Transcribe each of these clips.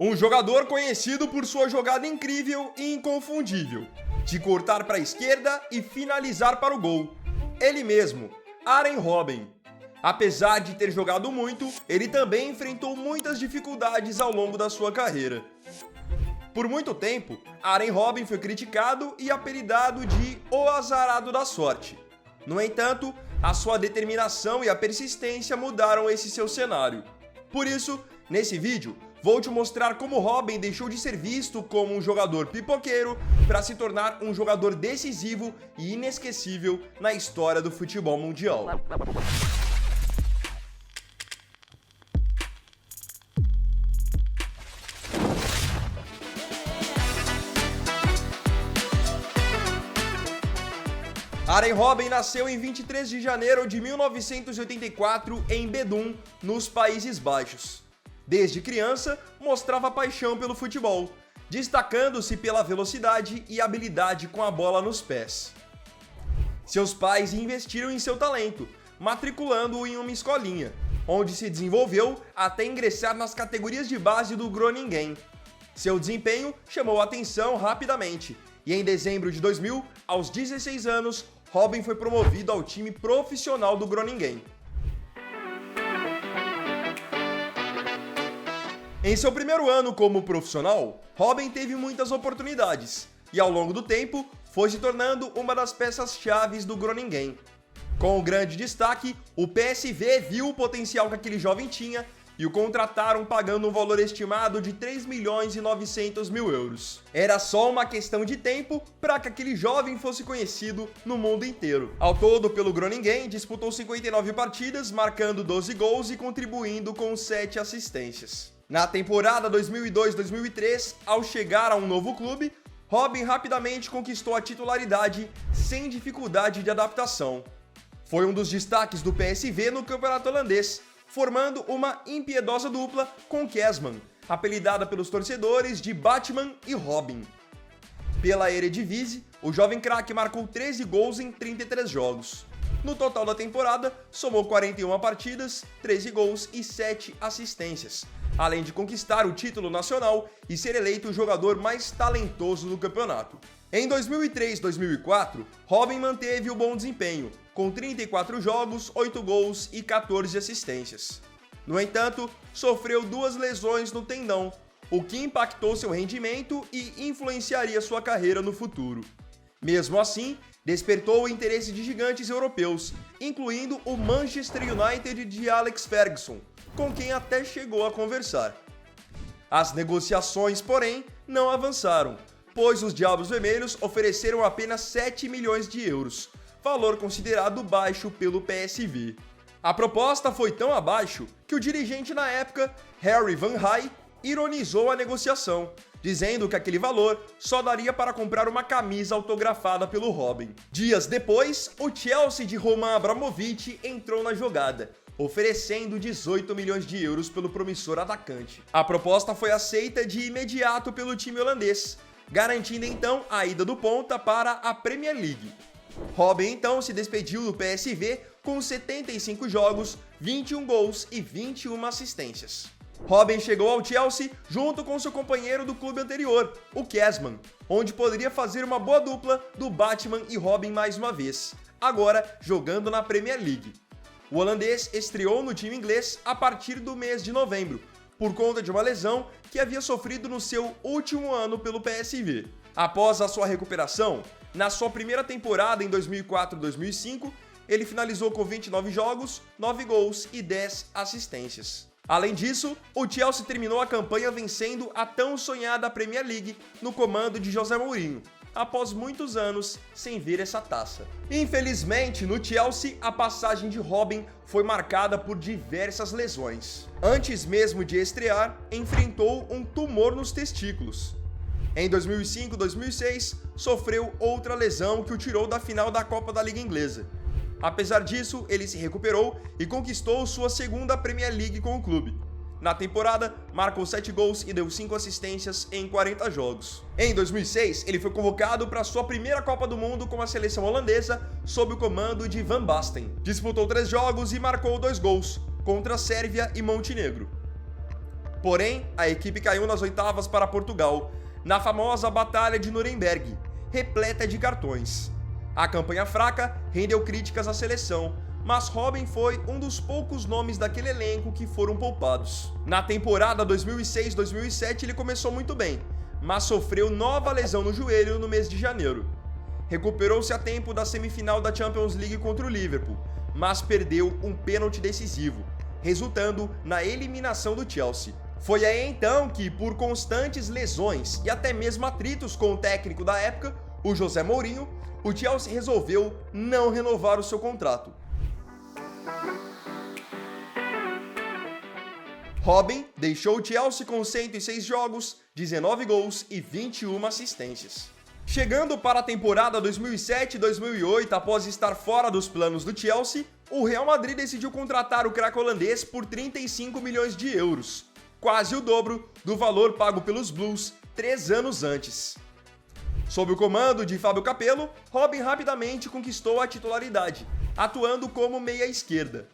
Um jogador conhecido por sua jogada incrível e inconfundível, de cortar para a esquerda e finalizar para o gol. Ele mesmo, Arjen Robben. Apesar de ter jogado muito, ele também enfrentou muitas dificuldades ao longo da sua carreira. Por muito tempo, Arjen Robben foi criticado e apelidado de O Azarado da Sorte. No entanto, a sua determinação e a persistência mudaram esse seu cenário. Por isso, nesse vídeo, vou te mostrar como Robben deixou de ser visto como um jogador pipoqueiro para se tornar um jogador decisivo e inesquecível na história do futebol mundial. Arjen Robben nasceu em 23 de janeiro de 1984 em Bedum, nos Países Baixos. Desde criança, mostrava paixão pelo futebol, destacando-se pela velocidade e habilidade com a bola nos pés. Seus pais investiram em seu talento, matriculando-o em uma escolinha, onde se desenvolveu até ingressar nas categorias de base do Groningen. Seu desempenho chamou a atenção rapidamente, e em dezembro de 2000, aos 16 anos, Robben foi promovido ao time profissional do Groningen. Em seu primeiro ano como profissional, Robben teve muitas oportunidades e, ao longo do tempo, foi se tornando uma das peças-chave do Groningen. Com grande destaque, o PSV viu o potencial que aquele jovem tinha e o contrataram pagando um valor estimado de 3.900.000 euros. Era só uma questão de tempo para que aquele jovem fosse conhecido no mundo inteiro. Ao todo, pelo Groningen, disputou 59 partidas, marcando 12 gols e contribuindo com 7 assistências. Na temporada 2002-2003, ao chegar a um novo clube, Robben rapidamente conquistou a titularidade sem dificuldade de adaptação. Foi um dos destaques do PSV no campeonato holandês, formando uma impiedosa dupla com Kersman, apelidada pelos torcedores de Batman e Robin. Pela Eredivisie, o jovem craque marcou 13 gols em 33 jogos. No total da temporada, somou 41 partidas, 13 gols e 7 assistências, além de conquistar o título nacional e ser eleito o jogador mais talentoso do campeonato. Em 2003-2004, Robben manteve o bom desempenho, com 34 jogos, 8 gols e 14 assistências. No entanto, sofreu 2 lesões no tendão, o que impactou seu rendimento e influenciaria sua carreira no futuro. Mesmo assim, despertou o interesse de gigantes europeus, incluindo o Manchester United de Alex Ferguson, com quem até chegou a conversar. As negociações, porém, não avançaram, pois os Diabos Vermelhos ofereceram apenas 7 milhões de euros, valor considerado baixo pelo PSV. A proposta foi tão abaixo que o dirigente na época, Harry Van Rijt, ironizou a negociação, dizendo que aquele valor só daria para comprar uma camisa autografada pelo Robben. Dias depois, o Chelsea de Roman Abramovich entrou na jogada, oferecendo 18 milhões de euros pelo promissor atacante. A proposta foi aceita de imediato pelo time holandês, garantindo então a ida do ponta para a Premier League. Robben então se despediu do PSV com 75 jogos, 21 gols e 21 assistências. Robben chegou ao Chelsea junto com seu companheiro do clube anterior, o Kersman, onde poderia fazer uma boa dupla do Batman e Robben mais uma vez, agora jogando na Premier League. O holandês estreou no time inglês a partir do mês de novembro, por conta de uma lesão que havia sofrido no seu último ano pelo PSV. Após a sua recuperação, na sua primeira temporada em 2004-2005, ele finalizou com 29 jogos, 9 gols e 10 assistências. Além disso, o Chelsea terminou a campanha vencendo a tão sonhada Premier League no comando de José Mourinho, após muitos anos sem ver essa taça. Infelizmente, no Chelsea, a passagem de Robben foi marcada por diversas lesões. Antes mesmo de estrear, enfrentou um tumor nos testículos. Em 2005-2006, sofreu outra lesão que o tirou da final da Copa da Liga Inglesa. Apesar disso, ele se recuperou e conquistou sua segunda Premier League com o clube. Na temporada, marcou 7 gols e deu 5 assistências em 40 jogos. Em 2006, ele foi convocado para sua primeira Copa do Mundo com a seleção holandesa, sob o comando de Van Basten. Disputou 3 jogos e marcou 2 gols, contra a Sérvia e Montenegro. Porém, a equipe caiu nas oitavas para Portugal, na famosa Batalha de Nuremberg, repleta de cartões. A campanha fraca rendeu críticas à seleção, mas Robben foi um dos poucos nomes daquele elenco que foram poupados. Na temporada 2006-2007 ele começou muito bem, mas sofreu nova lesão no joelho no mês de janeiro. Recuperou-se a tempo da semifinal da Champions League contra o Liverpool, mas perdeu um pênalti decisivo, resultando na eliminação do Chelsea. Foi aí então que, por constantes lesões e até mesmo atritos com o técnico da época, o José Mourinho, o Chelsea resolveu não renovar o seu contrato. Robben deixou o Chelsea com 106 jogos, 19 gols e 21 assistências. Chegando para a temporada 2007-2008, após estar fora dos planos do Chelsea, o Real Madrid decidiu contratar o craque holandês por 35 milhões de euros, quase o dobro do valor pago pelos Blues 3 anos antes. Sob o comando de Fábio Capello, Robben rapidamente conquistou a titularidade, atuando como meia-esquerda.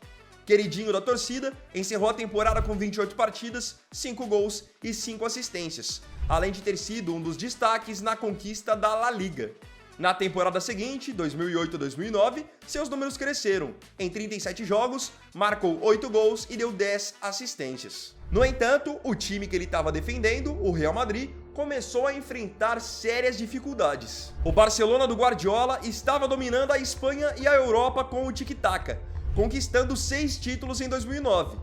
Queridinho da torcida, encerrou a temporada com 28 partidas, 5 gols e 5 assistências, além de ter sido um dos destaques na conquista da La Liga. Na temporada seguinte, 2008-2009, seus números cresceram. Em 37 jogos, marcou 8 gols e deu 10 assistências. No entanto, o time que ele estava defendendo, o Real Madrid, começou a enfrentar sérias dificuldades. O Barcelona do Guardiola estava dominando a Espanha e a Europa com o tic-tac, conquistando 6 títulos em 2009,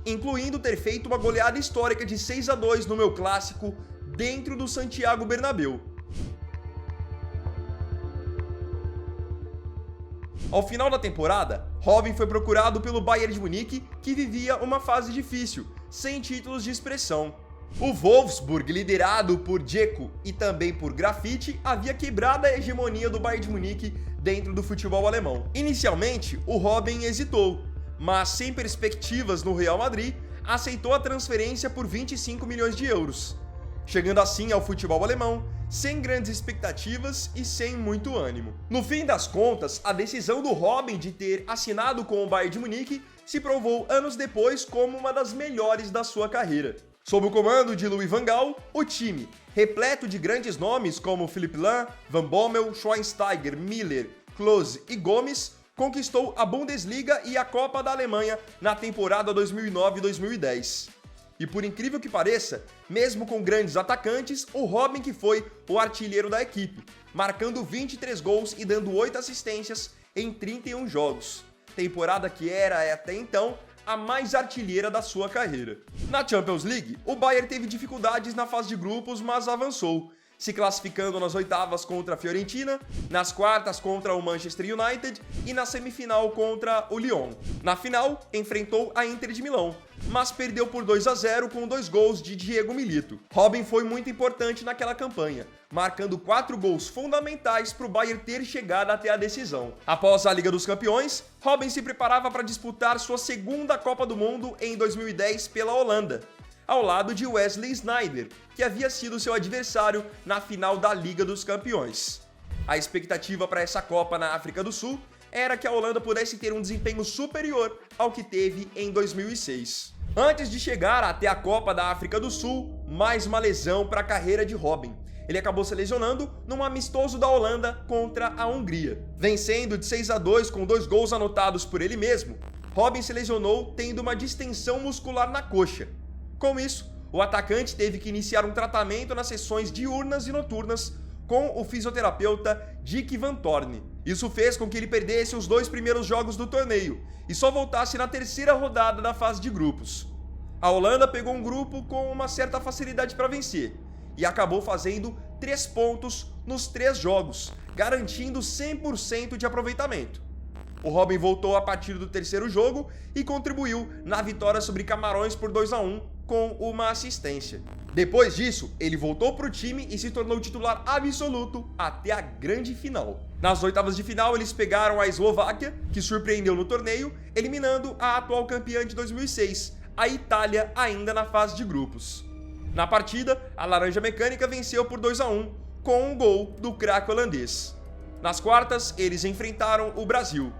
incluindo ter feito uma goleada histórica de 6-2 no meu clássico dentro do Santiago Bernabéu. Ao final da temporada, Robben foi procurado pelo Bayern de Munique, que vivia uma fase difícil, sem títulos de expressão. O Wolfsburg, liderado por Dzeko e também por Grafite, havia quebrado a hegemonia do Bayern de Munique dentro do futebol alemão. Inicialmente, o Robben hesitou, mas sem perspectivas no Real Madrid, aceitou a transferência por 25 milhões de euros, chegando assim ao futebol alemão, sem grandes expectativas e sem muito ânimo. No fim das contas, a decisão do Robben de ter assinado com o Bayern de Munique se provou anos depois como uma das melhores da sua carreira. Sob o comando de Louis van Gaal, o time, repleto de grandes nomes como Philipp Lahm, Van Bommel, Schweinsteiger, Miller, Klose e Gomes, conquistou a Bundesliga e a Copa da Alemanha na temporada 2009-2010. E por incrível que pareça, mesmo com grandes atacantes, o Robben que foi o artilheiro da equipe, marcando 23 gols e dando 8 assistências em 31 jogos. Temporada que era, até então, a mais artilheira da sua carreira. Na Champions League, o Bayern teve dificuldades na fase de grupos, mas avançou, se classificando nas oitavas contra a Fiorentina, nas quartas contra o Manchester United e na semifinal contra o Lyon. Na final, enfrentou a Inter de Milão, mas perdeu por 2-0 com 2 gols de Diego Milito. Robben foi muito importante naquela campanha, marcando 4 gols fundamentais para o Bayern ter chegado até a decisão. Após a Liga dos Campeões, Robben se preparava para disputar sua segunda Copa do Mundo em 2010 pela Holanda, ao lado de Wesley Sneijder, que havia sido seu adversário na final da Liga dos Campeões. A expectativa para essa Copa na África do Sul era que a Holanda pudesse ter um desempenho superior ao que teve em 2006. Antes de chegar até a Copa da África do Sul, mais uma lesão para a carreira de Robben. Ele acabou se lesionando num amistoso da Holanda contra a Hungria. Vencendo de 6-2 com 2 gols anotados por ele mesmo, Robben se lesionou tendo uma distensão muscular na coxa. Com isso, o atacante teve que iniciar um tratamento nas sessões diurnas e noturnas com o fisioterapeuta Dick Van Torne. Isso fez com que ele perdesse os 2 primeiros jogos do torneio e só voltasse na terceira rodada da fase de grupos. A Holanda pegou um grupo com uma certa facilidade para vencer e acabou fazendo 3 pontos nos 3 jogos, garantindo 100% de aproveitamento. O Robben voltou a partir do terceiro jogo e contribuiu na vitória sobre Camarões por 2-1 com uma assistência. Depois disso, ele voltou para o time e se tornou titular absoluto até a grande final. Nas oitavas de final, eles pegaram a Eslováquia, que surpreendeu no torneio, eliminando a atual campeã de 2006, a Itália, ainda na fase de grupos. Na partida, a Laranja Mecânica venceu por 2-1 com um gol do craque holandês. Nas quartas, eles enfrentaram o Brasil.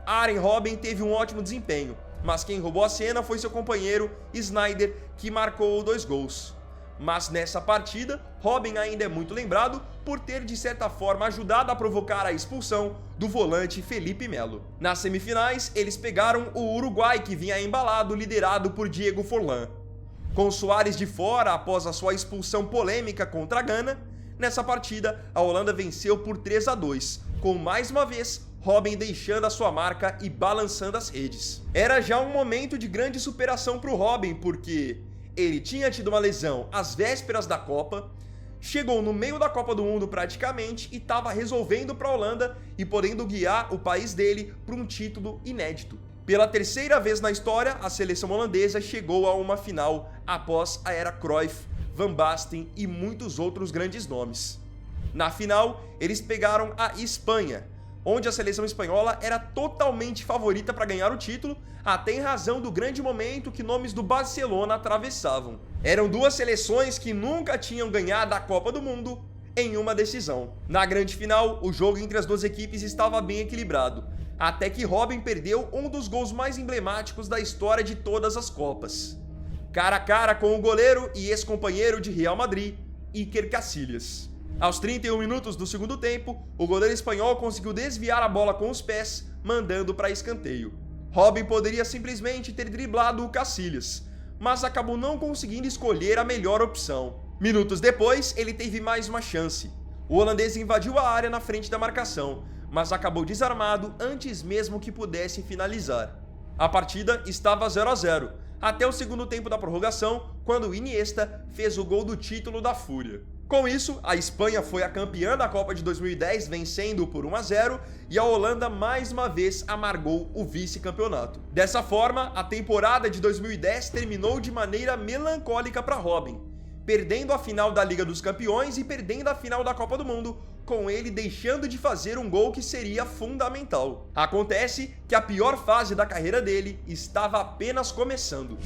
Arjen Robben teve um ótimo desempenho, mas quem roubou a cena foi seu companheiro Sneijder, que marcou 2 gols. Mas nessa partida, Robben ainda é muito lembrado por ter de certa forma ajudado a provocar a expulsão do volante Felipe Melo. Nas semifinais, eles pegaram o Uruguai, que vinha embalado, liderado por Diego Forlán. Com Soares de fora após a sua expulsão polêmica contra a Gana, nessa partida a Holanda venceu por 3-2, com mais uma vez Robben deixando a sua marca e balançando as redes. Era já um momento de grande superação para o Robben, porque ele tinha tido uma lesão às vésperas da Copa, chegou no meio da Copa do Mundo praticamente e estava resolvendo para a Holanda e podendo guiar o país dele para um título inédito. Pela terceira vez na história, a seleção holandesa chegou a uma final após a era Cruyff, Van Basten e muitos outros grandes nomes. Na final, eles pegaram a Espanha, onde a seleção espanhola era totalmente favorita para ganhar o título, até em razão do grande momento que nomes do Barcelona atravessavam. Eram 2 seleções que nunca tinham ganhado a Copa do Mundo em uma decisão. Na grande final, o jogo entre as 2 equipes estava bem equilibrado, até que Robben perdeu um dos gols mais emblemáticos da história de todas as Copas. Cara a cara com o goleiro e ex-companheiro de Real Madrid, Iker Casillas. Aos 31 minutos do segundo tempo, o goleiro espanhol conseguiu desviar a bola com os pés, mandando para escanteio. Robben poderia simplesmente ter driblado o Casillas, mas acabou não conseguindo escolher a melhor opção. Minutos depois, ele teve mais uma chance. O holandês invadiu a área na frente da marcação, mas acabou desarmado antes mesmo que pudesse finalizar. A partida estava 0-0, até o segundo tempo da prorrogação, quando Iniesta fez o gol do título da Fúria. Com isso, a Espanha foi a campeã da Copa de 2010, vencendo por 1-0, e a Holanda mais uma vez amargou o vice-campeonato. Dessa forma, a temporada de 2010 terminou de maneira melancólica para Robben, perdendo a final da Liga dos Campeões e perdendo a final da Copa do Mundo, com ele deixando de fazer um gol que seria fundamental. Acontece que a pior fase da carreira dele estava apenas começando.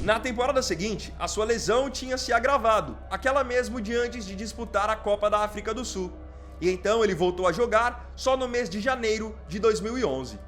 Na temporada seguinte, a sua lesão tinha se agravado, aquela mesmo de antes de disputar a Copa da África do Sul, e então ele voltou a jogar só no mês de janeiro de 2011.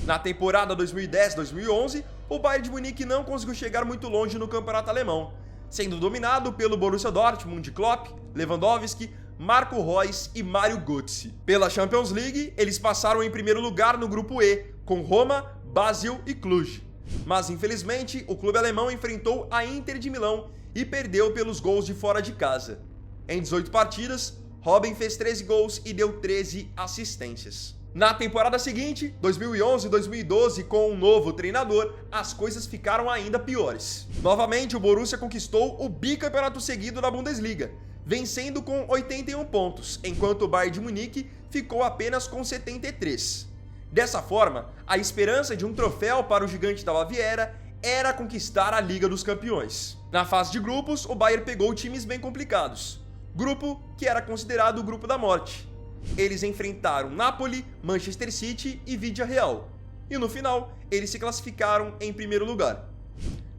Na temporada 2010-2011, o Bayern de Munique não conseguiu chegar muito longe no campeonato alemão, sendo dominado pelo Borussia Dortmund de Klopp, Lewandowski, Marco Reus e Mario Götze. Pela Champions League, eles passaram em primeiro lugar no grupo E, com Roma, Basel e Cluj. Mas infelizmente, o clube alemão enfrentou a Inter de Milão e perdeu pelos gols de fora de casa. Em 18 partidas, Robben fez 13 gols e deu 13 assistências. Na temporada seguinte, 2011-2012, com um novo treinador, as coisas ficaram ainda piores. Novamente, o Borussia conquistou o bicampeonato seguido da Bundesliga, vencendo com 81 pontos, enquanto o Bayern de Munique ficou apenas com 73. Dessa forma, a esperança de um troféu para o gigante da Baviera era conquistar a Liga dos Campeões. Na fase de grupos, o Bayern pegou times bem complicados, grupo que era considerado o grupo da morte. Eles enfrentaram Napoli, Manchester City e Villarreal, e no final, eles se classificaram em primeiro lugar.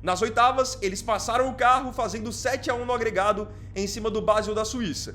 Nas oitavas, eles passaram o carro fazendo 7-1 no agregado em cima do Basel da Suíça.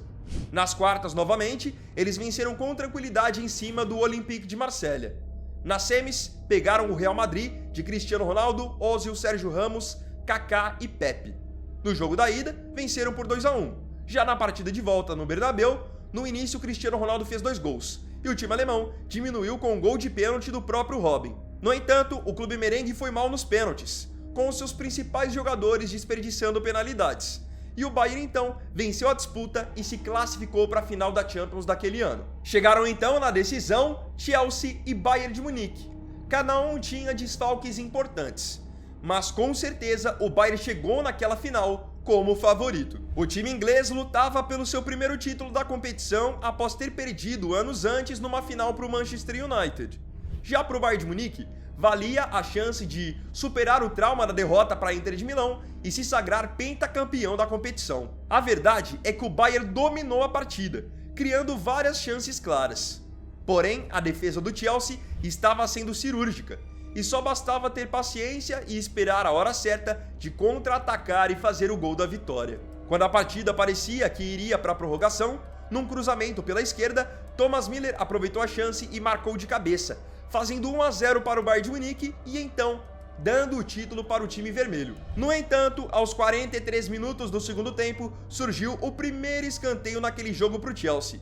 Nas quartas, novamente, eles venceram com tranquilidade em cima do Olympique de Marselha. Nas semis, pegaram o Real Madrid de Cristiano Ronaldo, Ozil, Sérgio Ramos, Kaká e Pepe. No jogo da ida, venceram por 2-1. Já na partida de volta no Bernabéu, no início Cristiano Ronaldo fez 2 gols, e o time alemão diminuiu com um gol de pênalti do próprio Robben. No entanto, o clube merengue foi mal nos pênaltis, com os seus principais jogadores desperdiçando penalidades. E o Bayern então venceu a disputa e se classificou para a final da Champions daquele ano. Chegaram então na decisão Chelsea e Bayern de Munique. Cada um tinha desfalques importantes, mas com certeza o Bayern chegou naquela final como favorito. O time inglês lutava pelo seu primeiro título da competição após ter perdido anos antes numa final para o Manchester United. Já para o Bayern de Munique, valia a chance de superar o trauma da derrota para a Inter de Milão e se sagrar pentacampeão da competição. A verdade é que o Bayern dominou a partida, criando várias chances claras. Porém, a defesa do Chelsea estava sendo cirúrgica, e só bastava ter paciência e esperar a hora certa de contra-atacar e fazer o gol da vitória. Quando a partida parecia que iria para a prorrogação, Num cruzamento pela esquerda, Thomas Müller aproveitou a chance e marcou de cabeça, fazendo 1-0 para o Bayern de Munique e então dando o título para o time vermelho. No entanto, aos 43 minutos do segundo tempo, surgiu o primeiro escanteio naquele jogo para o Chelsea.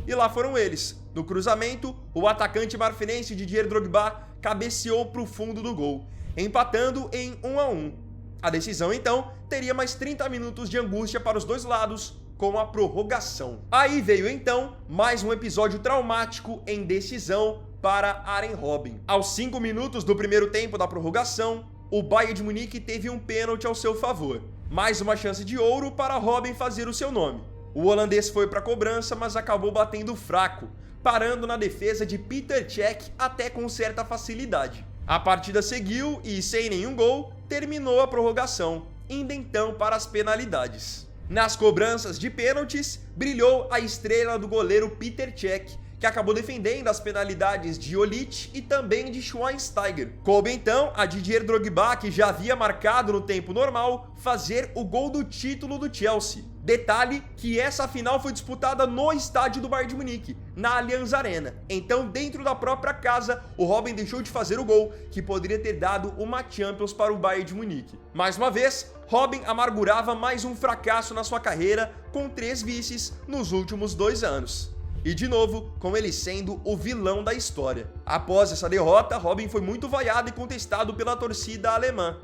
E lá foram eles. No cruzamento, o atacante marfinense Didier Drogba cabeceou para o fundo do gol, empatando em 1-1. A decisão, então, teria mais 30 minutos de angústia para os dois lados, com a prorrogação. Aí veio, então, mais um episódio traumático em decisão para Arjen Robben. Aos 5 minutos do primeiro tempo da prorrogação, o Bayern de Munique teve um pênalti ao seu favor. Mais uma chance de ouro para Robben fazer o seu nome. O holandês foi para a cobrança, mas acabou batendo fraco, parando na defesa de Peter Cech até com certa facilidade. A partida seguiu e, sem nenhum gol, terminou a prorrogação, indo então para as penalidades. Nas cobranças de pênaltis, brilhou a estrela do goleiro Peter Cech, que acabou defendendo as penalidades de Olic e também de Schweinsteiger. Coube então a Didier Drogba, que já havia marcado no tempo normal, fazer o gol do título do Chelsea. Detalhe que essa final foi disputada no estádio do Bayern de Munique, na Allianz Arena. Então, dentro da própria casa, o Robben deixou de fazer o gol, que poderia ter dado uma Champions para o Bayern de Munique. Mais uma vez, Robben amargurava mais um fracasso na sua carreira, com 3 vices nos últimos 2 anos. E de novo, com ele sendo o vilão da história. Após essa derrota, Robben foi muito vaiado e contestado pela torcida alemã.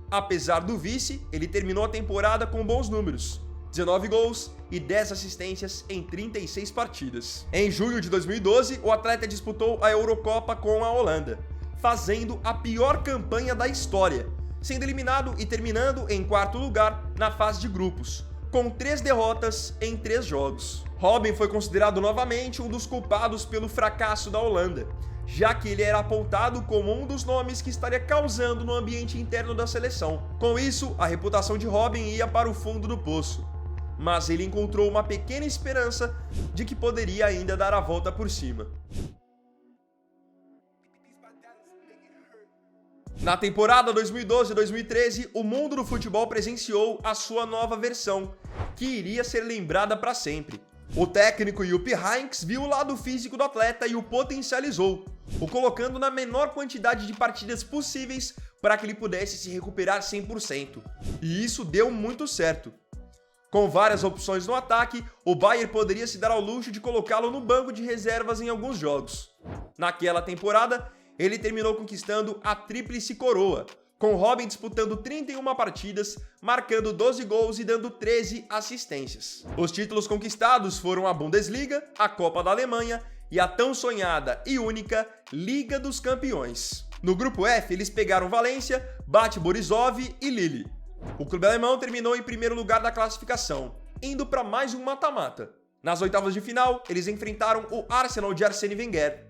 Apesar do vice, ele terminou a temporada com bons números: 19 gols e 10 assistências em 36 partidas. Em julho de 2012, o atleta disputou a Eurocopa com a Holanda, fazendo a pior campanha da história, sendo eliminado e terminando em 4º lugar na fase de grupos, com 3 derrotas em 3 jogos. Robben foi considerado novamente um dos culpados pelo fracasso da Holanda, já que ele era apontado como um dos nomes que estaria causando no ambiente interno da seleção. Com isso, a reputação de Robben ia para o fundo do poço. Mas ele encontrou uma pequena esperança de que poderia ainda dar a volta por cima. Na temporada 2012-2013, o mundo do futebol presenciou a sua nova versão, que iria ser lembrada para sempre. O técnico Jupp Heynckes viu o lado físico do atleta e o potencializou, o colocando na menor quantidade de partidas possíveis para que ele pudesse se recuperar 100%. E isso deu muito certo. Com várias opções no ataque, o Bayern poderia se dar ao luxo de colocá-lo no banco de reservas em alguns jogos. Naquela temporada, ele terminou conquistando a tríplice coroa, com Robben disputando 31 partidas, marcando 12 gols e dando 13 assistências. Os títulos conquistados foram a Bundesliga, a Copa da Alemanha e a tão sonhada e única Liga dos Campeões. No grupo F, eles pegaram Valência, Bate Borisov e Lille. O clube alemão terminou em primeiro lugar da classificação, indo para mais um mata-mata. Nas oitavas de final, eles enfrentaram o Arsenal de Arsène Wenger.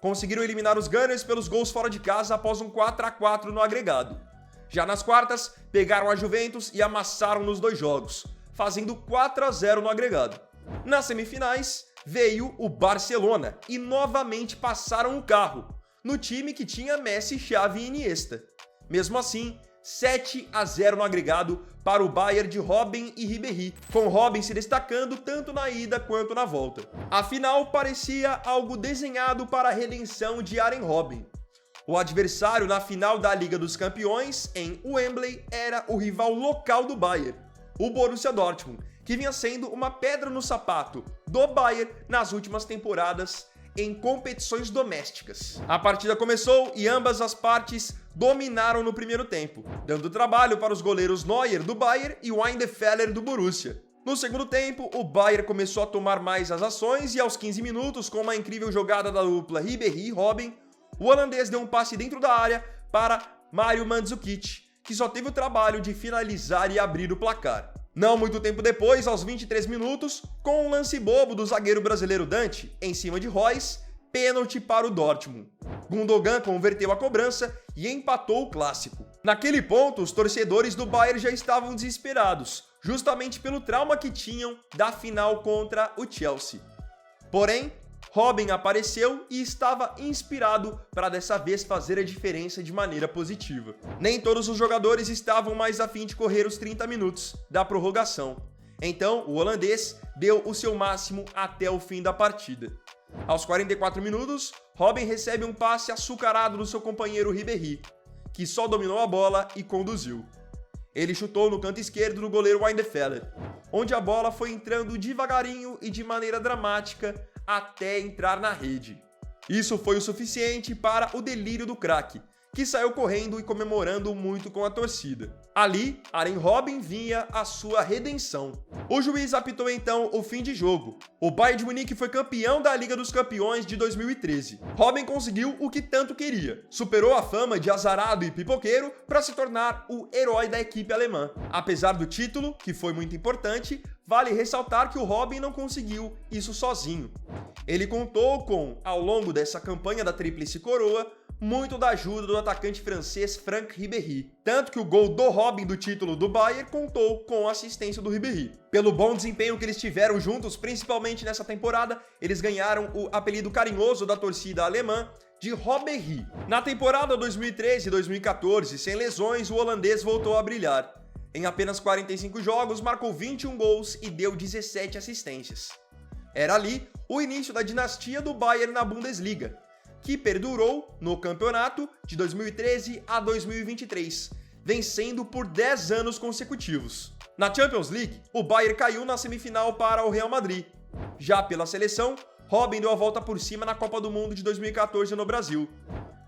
Conseguiram eliminar os Gunners pelos gols fora de casa após um 4-4 no agregado. Já nas quartas, pegaram a Juventus e amassaram nos 2 jogos, fazendo 4-0 no agregado. Nas semifinais, veio o Barcelona e novamente passaram o carro, no time que tinha Messi, Xavi e Iniesta. Mesmo assim, 7-0 no agregado para o Bayern de Robben e Ribéry, com Robben se destacando tanto na ida quanto na volta. A final parecia algo desenhado para a redenção de Arjen Robben. O adversário na final da Liga dos Campeões, em Wembley, era o rival local do Bayern, o Borussia Dortmund, que vinha sendo uma pedra no sapato do Bayern nas últimas temporadas em competições domésticas. A partida começou e ambas as partes dominaram no primeiro tempo, dando trabalho para os goleiros Neuer do Bayern e Weidenfeller do Borussia. No segundo tempo, o Bayern começou a tomar mais as ações e aos 15 minutos, com uma incrível jogada da dupla Ribéry e Robben, o holandês deu um passe dentro da área para Mario Mandzukic, que só teve o trabalho de finalizar e abrir o placar. Não muito tempo depois, aos 23 minutos, com um lance bobo do zagueiro brasileiro Dante, em cima de Reus, pênalti para o Dortmund. Gundogan converteu a cobrança e empatou o clássico. Naquele ponto, os torcedores do Bayern já estavam desesperados, justamente pelo trauma que tinham da final contra o Chelsea. Porém, Robben apareceu e estava inspirado para dessa vez fazer a diferença de maneira positiva. Nem todos os jogadores estavam mais a fim de correr os 30 minutos da prorrogação. Então, o holandês deu o seu máximo até o fim da partida. Aos 44 minutos, Robben recebe um passe açucarado do seu companheiro Ribéry, que só dominou a bola e conduziu. Ele chutou no canto esquerdo do goleiro Weidenfeller, onde a bola foi entrando devagarinho e de maneira dramática até entrar na rede. Isso foi o suficiente para o delírio do craque, que saiu correndo e comemorando muito com a torcida. Ali, Arjen Robben vinha a sua redenção. O juiz apitou então o fim de jogo. O Bayern de Munique foi campeão da Liga dos Campeões de 2013. Robben conseguiu o que tanto queria. Superou a fama de azarado e pipoqueiro para se tornar o herói da equipe alemã. Apesar do título, que foi muito importante, vale ressaltar que o Robben não conseguiu isso sozinho. Ele contou com, ao longo dessa campanha da Tríplice Coroa, muito da ajuda do atacante francês Franck Ribéry. Tanto que o gol do Robben do título do Bayern contou com a assistência do Ribéry. Pelo bom desempenho que eles tiveram juntos, principalmente nessa temporada, eles ganharam o apelido carinhoso da torcida alemã de Robbery. Na temporada 2013 e 2014, sem lesões, o holandês voltou a brilhar. Em apenas 45 jogos, marcou 21 gols e deu 17 assistências. Era ali o início da dinastia do Bayern na Bundesliga, que perdurou no campeonato de 2013 a 2023, vencendo por 10 anos consecutivos. Na Champions League, o Bayern caiu na semifinal para o Real Madrid. Já pela seleção, Robben deu a volta por cima na Copa do Mundo de 2014 no Brasil.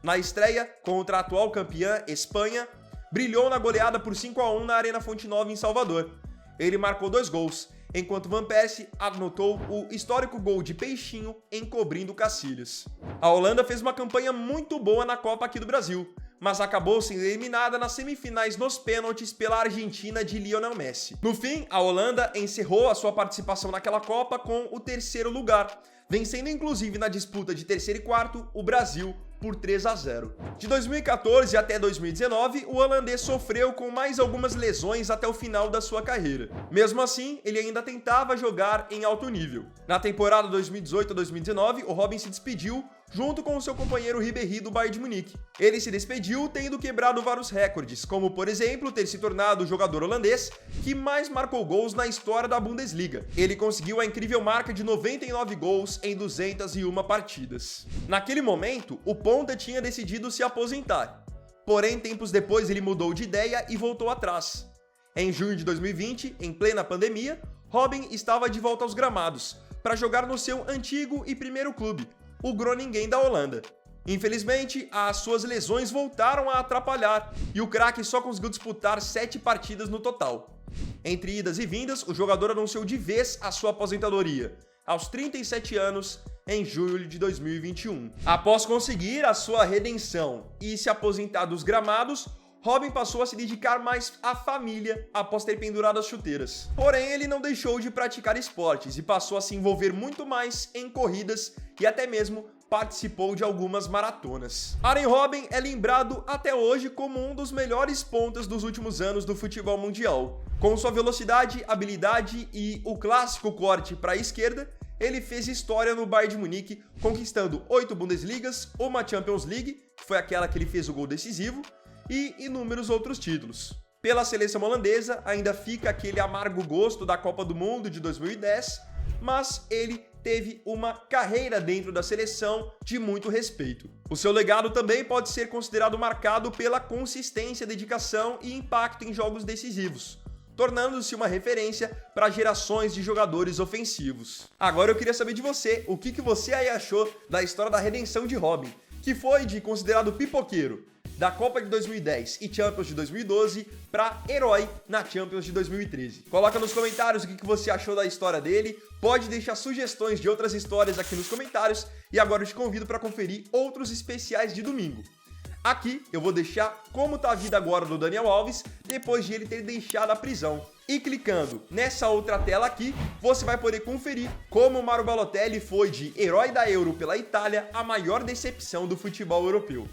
Na estreia, contra a atual campeã Espanha, brilhou na goleada por 5-1 na Arena Fonte Nova em Salvador. Ele marcou 2 gols, enquanto Van Persie anotou o histórico gol de peixinho encobrindo Cacilhas. A Holanda fez uma campanha muito boa na Copa aqui do Brasil, mas acabou sendo eliminada nas semifinais nos pênaltis pela Argentina de Lionel Messi. No fim, a Holanda encerrou a sua participação naquela Copa com o 3º lugar, vencendo inclusive na disputa de 3º e 4º o Brasil por 3-0. De 2014 até 2019, o holandês sofreu com mais algumas lesões até o final da sua carreira. Mesmo assim, ele ainda tentava jogar em alto nível. Na temporada 2018-2019, o Robben se despediu junto com o seu companheiro Ribéry do Bayern de Munique. Ele se despediu tendo quebrado vários recordes, como por exemplo ter se tornado o jogador holandês que mais marcou gols na história da Bundesliga. Ele conseguiu a incrível marca de 99 gols em 201 partidas. Naquele momento, o ponta tinha decidido se aposentar. Porém, tempos depois ele mudou de ideia e voltou atrás. Em junho de 2020, em plena pandemia, Robben estava de volta aos gramados para jogar no seu antigo e primeiro clube, o Groningen da Holanda. Infelizmente, as suas lesões voltaram a atrapalhar e o craque só conseguiu disputar 7 partidas no total. Entre idas e vindas, o jogador anunciou de vez a sua aposentadoria, aos 37 anos, em julho de 2021. Após conseguir a sua redenção e se aposentar dos gramados, Robben passou a se dedicar mais à família após ter pendurado as chuteiras. Porém, ele não deixou de praticar esportes e passou a se envolver muito mais em corridas e até mesmo participou de algumas maratonas. Arjen Robben é lembrado até hoje como um dos melhores pontas dos últimos anos do futebol mundial. Com sua velocidade, habilidade e o clássico corte para a esquerda, ele fez história no Bayern de Munique, conquistando 8 Bundesligas, uma Champions League, que foi aquela que ele fez o gol decisivo, e inúmeros outros títulos. Pela seleção holandesa, ainda fica aquele amargo gosto da Copa do Mundo de 2010, mas ele teve uma carreira dentro da seleção de muito respeito. O seu legado também pode ser considerado marcado pela consistência, dedicação e impacto em jogos decisivos, tornando-se uma referência para gerações de jogadores ofensivos. Agora eu queria saber de você, o que você aí achou da história da redenção de Robben, que foi de considerado pipoqueiro da Copa de 2010 e Champions de 2012 para herói na Champions de 2013. Coloca nos comentários o que você achou da história dele, pode deixar sugestões de outras histórias aqui nos comentários e agora eu te convido para conferir outros especiais de domingo. Aqui eu vou deixar como tá a vida agora do Daniel Alves depois de ele ter deixado a prisão. E clicando nessa outra tela aqui, você vai poder conferir como o Mario Balotelli foi de herói da Euro pela Itália a maior decepção do futebol europeu.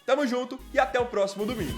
Tamo junto e até o próximo domingo.